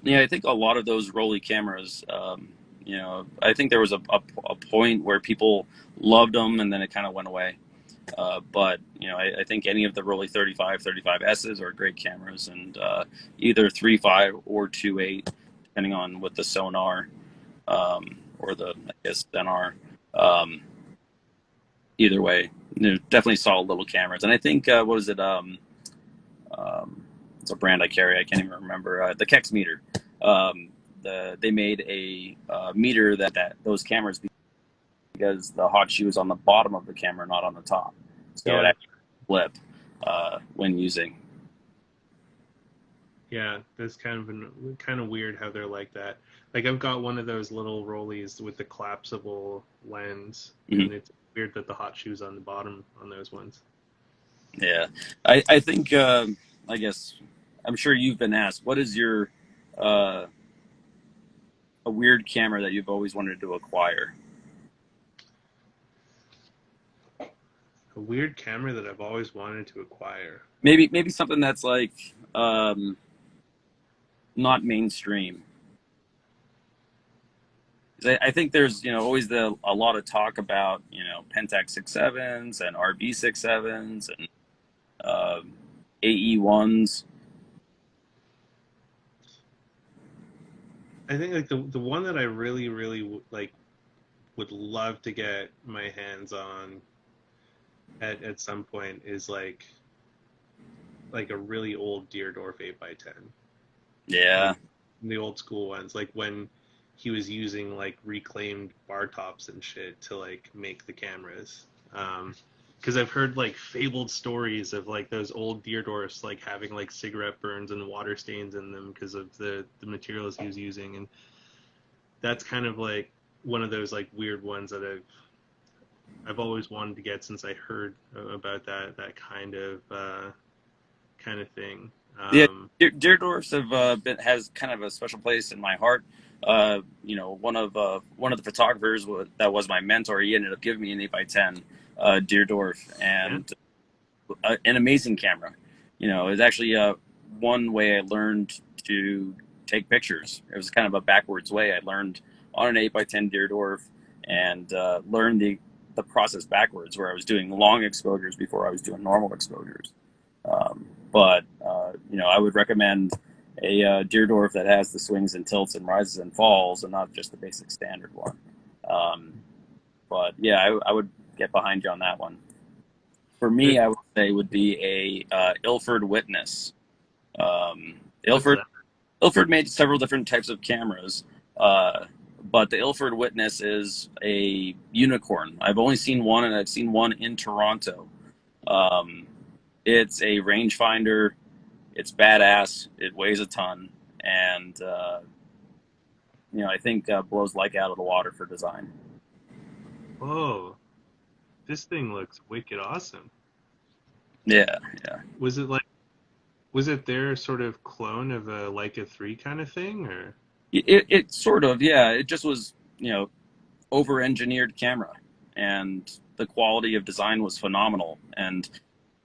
Yeah, I think a lot of those Rollei cameras, I think there was a point where people loved them and then it kind of went away. But I think any of the Rollei 35S's are great cameras, and either 3.5 or 2.8, depending on what the sonar or the Denar. Either way, definitely solid little cameras. And I think what is it? It's a brand I carry. I can't even remember. The Kex meter. They made a meter that those cameras, because the hot shoe is on the bottom of the camera, not on the top. so it actually flip when using. Yeah, that's kind of weird how they're like that. Like I've got one of those little rollies with the collapsible lens, Mm-hmm. and it's weird that the hot shoe's on the bottom on those ones. Yeah, I think I guess I'm sure you've been asked, what is your uh, a weird camera that you've always wanted to acquire? A weird camera that I've always wanted to acquire. Maybe something that's like not mainstream. 'Cause I think there's always a lot of talk about Pentax 6.7s and RB 6.7s and AE1s. I think like the one that I really like would love to get my hands on at some point is like a really old Deerdorf 8x10. Yeah, Like the old school ones, like when he was using like reclaimed bar tops and shit to like make the cameras. Because I've heard like fabled stories of like those old Deerdorfs like having like cigarette burns and water stains in them because of the materials he was using, and that's kind of like one of those like weird ones that I've always wanted to get since I heard about that kind of thing. yeah. Deerdorfs have has kind of a special place in my heart. One of the photographers that was my mentor. He ended up giving me an 8x10 Deerdorf, Yeah. and an amazing camera. It's actually one way I learned to take pictures. It was kind of a backwards way. I learned on an 8x10 Deerdorf and learned the process backwards, where I was doing long exposures before I was doing normal exposures. But I would recommend a Deerdorf that has the swings and tilts and rises and falls, and not just the basic standard one. Um, but yeah, I would get behind you on that one. For me, I would say would be a Ilford Witness. Um, What's Ilford that? Ilford made several different types of cameras, but the Ilford Witness is a unicorn. I've only seen one, and I've seen one in Toronto. Um, it's a rangefinder. It's badass. It weighs a ton, and I think blows like out of the water for design. Whoa, this thing looks wicked awesome. Yeah, yeah. Was it like was it their sort of clone of a Leica 3 kind of thing, or? It sort of, yeah. It just was, over engineered camera, and the quality of design was phenomenal. And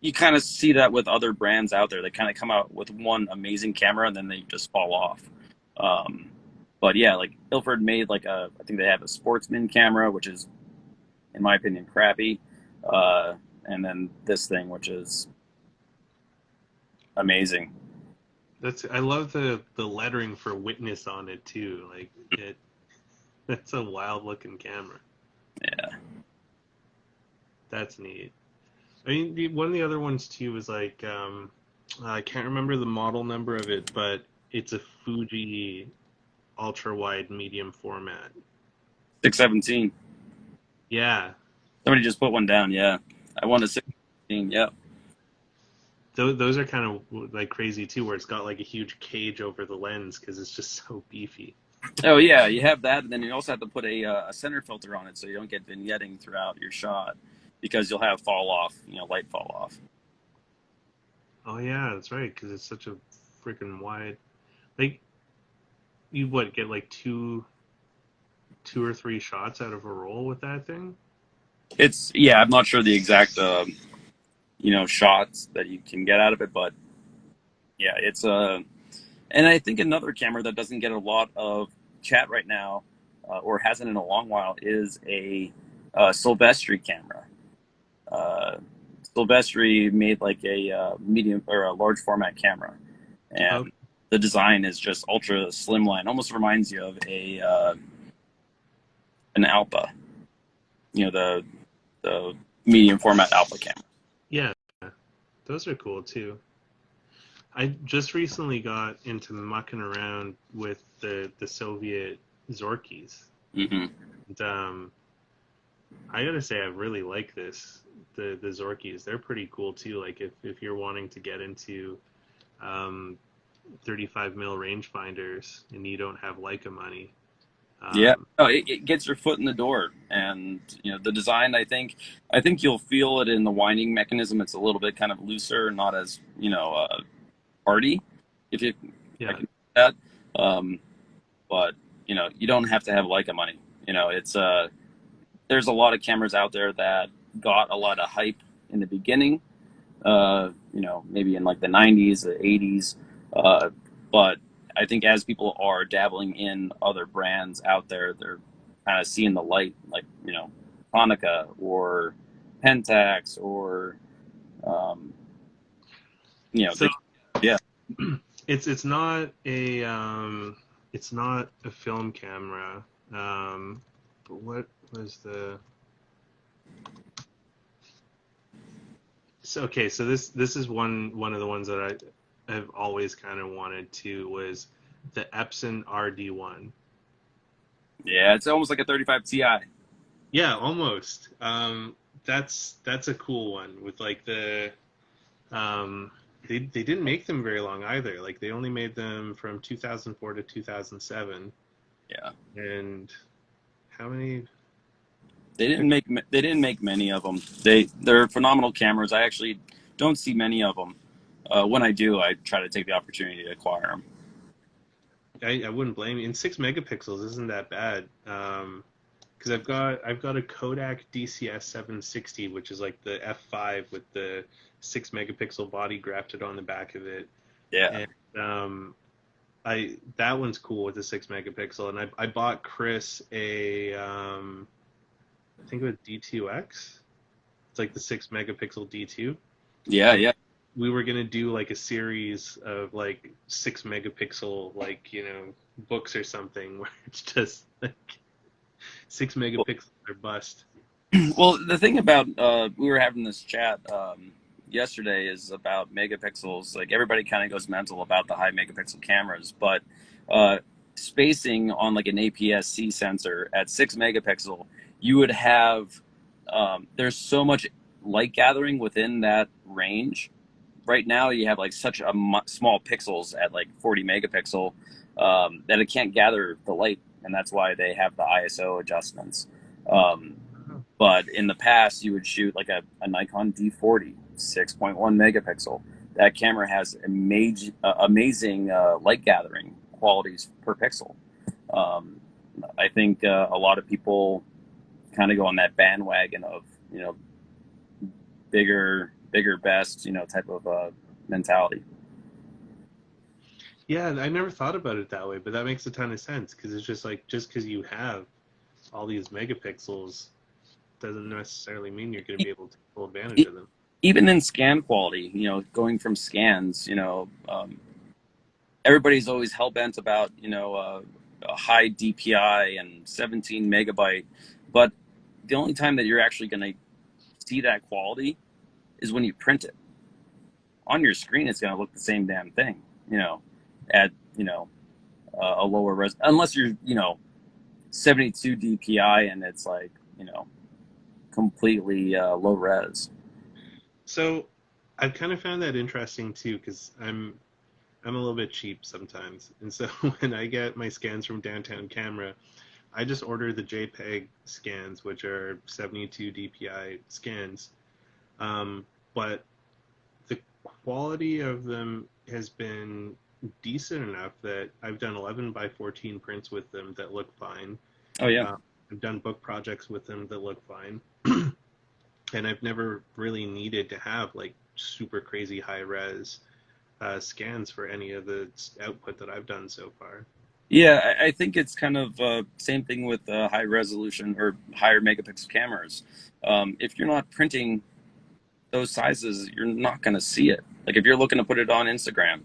you kind of see that with other brands out there. They kind of come out with one amazing camera and then they just fall off. Um, but yeah, like Ilford made I think they have a sportsman camera, which is, in my opinion, crappy. And then this thing, which is amazing. I love the lettering for Witness on it too. Like it, that's a wild looking camera. Yeah. That's neat. I mean, one of the other ones too was like I can't remember the model number of it, but it's a Fuji ultra wide medium format. 617. Yeah, Somebody just put one down. Yeah. I want a 617. Yeah. those are kind of like crazy too, where it's got like a huge cage over the lens because it's just so beefy. Oh yeah, you have that, and then you also have to put a center filter on it so you don't get vignetting throughout your shot, because you'll have fall off, light fall off. Oh yeah, that's right, because it's such a freaking wide. Like you what get like two or three shots out of a roll with that thing? I'm not sure the exact shots that you can get out of it, but yeah, it's and I think another camera that doesn't get a lot of chat right now, or hasn't in a long while, is a Silvestri camera. Uh, Silvestri made like a medium or a large format camera, Oh and the design is just ultra slimline. Almost reminds you of a an Alpha, the medium format Alpha camera. yeah, those are cool too. I just recently got into mucking around with the Soviet Zorkis. Hmm. And, I gotta say, I really like this. The Zorkies, they're pretty cool too. Like if you're wanting to get into um, 35 mil rangefinders and you don't have Leica money. Yeah, Um, no, it gets your foot in the door, and the design. I think you'll feel it in the winding mechanism. It's a little bit kind of looser, not as hardy, if you I yeah. can say that. Um, but you don't have to have Leica money. It's there's a lot of cameras out there that got a lot of hype in the beginning, maybe in like the 90s, the 80s. Uh, but I think as people are dabbling in other brands out there, they're kind of seeing the light, like, Hanukkah or Pentax or, um, So yeah. it's not a film camera. But what was the So okay, so this is one of the ones that I've always kind of wanted to was the Epson RD1. Yeah, it's almost like a 35 Ti. Yeah, almost. That's a cool one with like um they didn't make them very long either. Like they only made them from 2004 to 2007. Yeah. And how many? They didn't make many of them. They're phenomenal cameras. I actually don't see many of them. When I do, I try to take the opportunity to acquire them. I wouldn't blame you. And 6 megapixels isn't that bad. Because I've got a Kodak DCS 760, which is like the f5 with the 6 megapixel body grafted on the back of it, Yeah. and I that one's cool with the 6 megapixel. And I bought Chris I think it was D2X. It's like the 6 megapixel D2, Yeah, and yeah. we were gonna do like a series of like 6 megapixel books or something where it's just like 6 megapixels or bust. Well, the thing about we were having this chat yesterday is about megapixels. Like everybody kind of goes mental about the high megapixel cameras, but uh, spacing on like an APS-C sensor at 6 megapixel, you would have there's so much light gathering within that range. Right now, you have like such a small pixels at like 40 megapixel that it can't gather the light, and that's why they have the ISO adjustments. Um, but in the past, you would shoot like a Nikon D40, 6.1 megapixel. That camera has amazing light gathering qualities per pixel. Um, I think a lot of people kind of go on that bandwagon of, bigger, best, type of mentality. Yeah, I never thought about it that way, but that makes a ton of sense because it's just like just because you have all these megapixels doesn't necessarily mean you're going to be able to take full advantage E- of them. Even in scan quality, going from scans, everybody's always hell bent about a high DPI and 17 megabyte, but the only time that you're actually going to see that quality is when you print it. On your screen, it's going to look the same damn thing, at a lower res, unless you're 72 DPI and it's like completely low res. So I've kind of found that interesting too because I'm a little bit cheap sometimes, and so when I get my scans from Downtown Camera, I just order the JPEG scans, which are 72 DPI scans. But the quality of them has been decent enough that I've done 11 by 14 prints with them that look fine. Oh yeah. I've done book projects with them that look fine. And I've never really needed to have like super crazy high res scans for any of the output that I've done so far. Yeah, I think it's kind of same thing with high resolution or higher megapixel cameras. If you're not printing those sizes, you're not going to see it. Like if you're looking to put it on Instagram,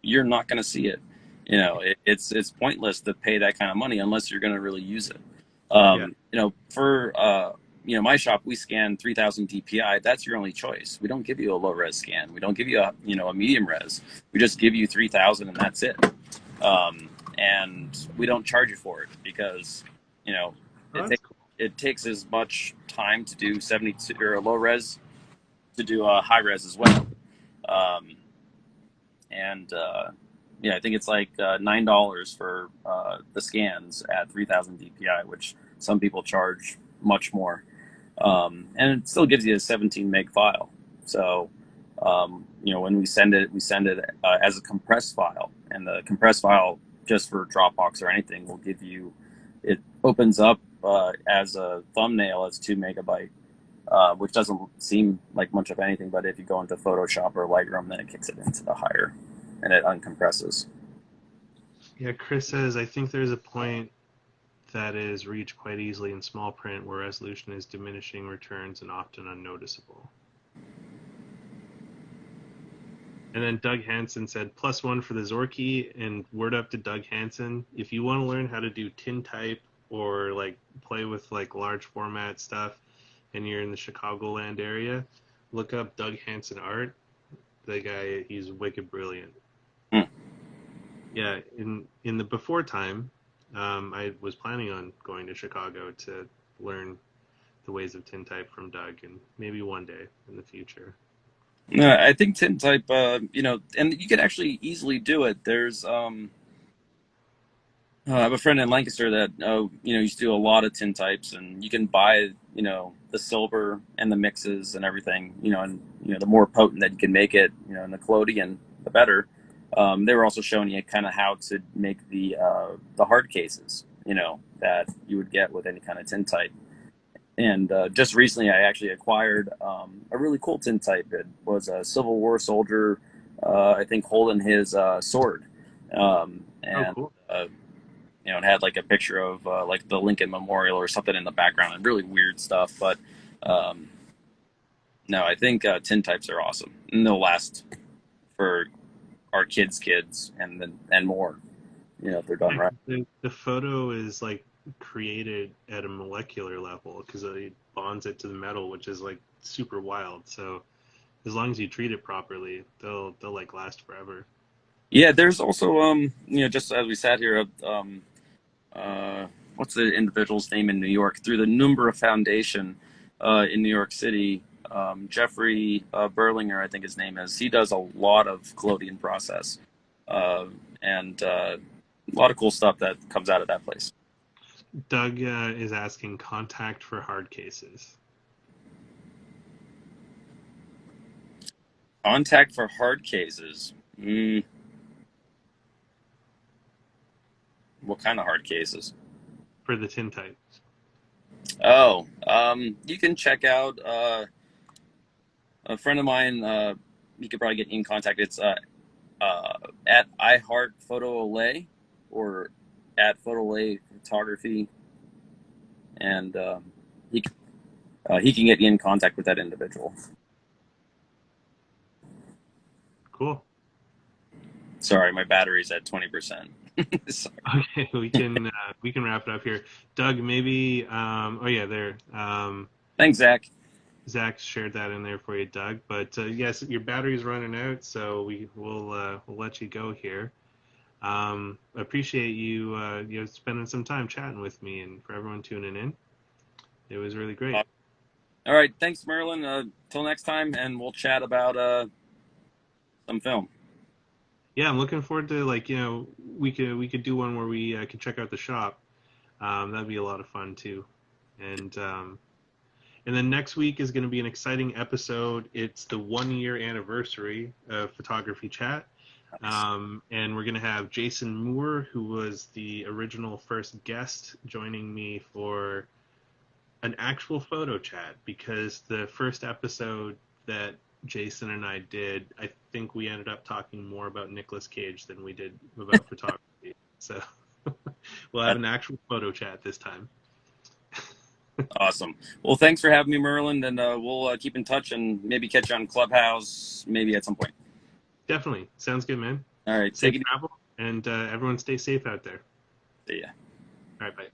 you're not going to see it. It's pointless to pay that kind of money unless you're going to really use it. Yeah, For my shop, we scan 3000 DPI. That's your only choice. We don't give you a low res scan. We don't give you a medium res. We just give you 3000 and that's it. Um, and we don't charge you for it because oh, it that's takes cool. it takes as much time to do 72 or low res to do high res as well. Um, and yeah, I think it's like $9 for the scans at 3000 DPI, which some people charge much more. And it still gives you a 17 meg file. So, when we send it as a compressed file, and the compressed file just for Dropbox or anything will give you, it opens up as a thumbnail as 2 megabyte, which doesn't seem like much of anything, but if you go into Photoshop or Lightroom, then it kicks it into the higher, and it uncompresses. Yeah, Chris says, I think there's a point that is reached quite easily in small print where resolution is diminishing returns and often unnoticeable. And then Doug Hansen said, +1 for the Zorky, and word up to Doug Hansen. If you want to learn how to do tintype or like play with like large format stuff and you're in the Chicagoland area, look up Doug Hansen art. The guy, he's wicked brilliant. Yeah, in the before time, I was planning on going to Chicago to learn the ways of tintype from Doug, and maybe one day in the future. I think tintype, and you can actually easily do it. There's, I have a friend in Lancaster that, used to do a lot of tintypes, and you can buy, the silver and the mixes and everything, and, the more potent that you can make it, and the collodion, the better. They were also showing you kind of how to make the hard cases, that you would get with any kind of tintype. And just recently, I actually acquired a really cool tintype. It was a Civil War soldier, I think, holding his sword, and cool. it had like a picture of like the Lincoln Memorial or something in the background, and really weird stuff. But no, I think tintypes are awesome, and they'll last for our kids' and more. If they're done right. The photo is like created at a molecular level because it bonds it to the metal, which is like super wild. So as long as you treat it properly, they'll like last forever. Yeah, there's also just as we sat here, what's the individual's name in New York through the Numbra Foundation in New York City. Jeffrey Berlinger, I think his name is. He does a lot of collodion process, and a lot of cool stuff that comes out of that place. Doug is asking contact for hard cases. Contact for hard cases. What kind of hard cases? For the tintype. Oh, you can check out a friend of mine. You could probably get in contact. It's at iHeartPhotoLay or at PhotoLay Photography, and he can get you in contact with that individual. Cool. Sorry, my battery's at 20%. Okay, we can wrap it up here. Doug, maybe. There. Thanks, Zach. Zach shared that in there for you, Doug. But yes, your battery's running out, so we'll let you go here. Appreciate you spending some time chatting with me, and for everyone tuning in. It was really great. All right, thanks, Merlin. Till next time, and we'll chat about some film. Yeah, I'm looking forward to we could do one where we could check out the shop. That'd be a lot of fun too, and then next week is going to be an exciting episode. It's the 1-year anniversary of Photography Chat. And we're going to have Jason Moore, who was the original first guest, joining me for an actual photo chat, because the first episode that Jason and I did, I think we ended up talking more about Nicolas Cage than we did about photography. So we'll have an actual photo chat this time. Awesome. Well, thanks for having me, Merlin, and we'll keep in touch and maybe catch you on Clubhouse maybe at some point. Definitely. Sounds good, man. All right. Safe travel, and everyone stay safe out there. See ya. All right, bye.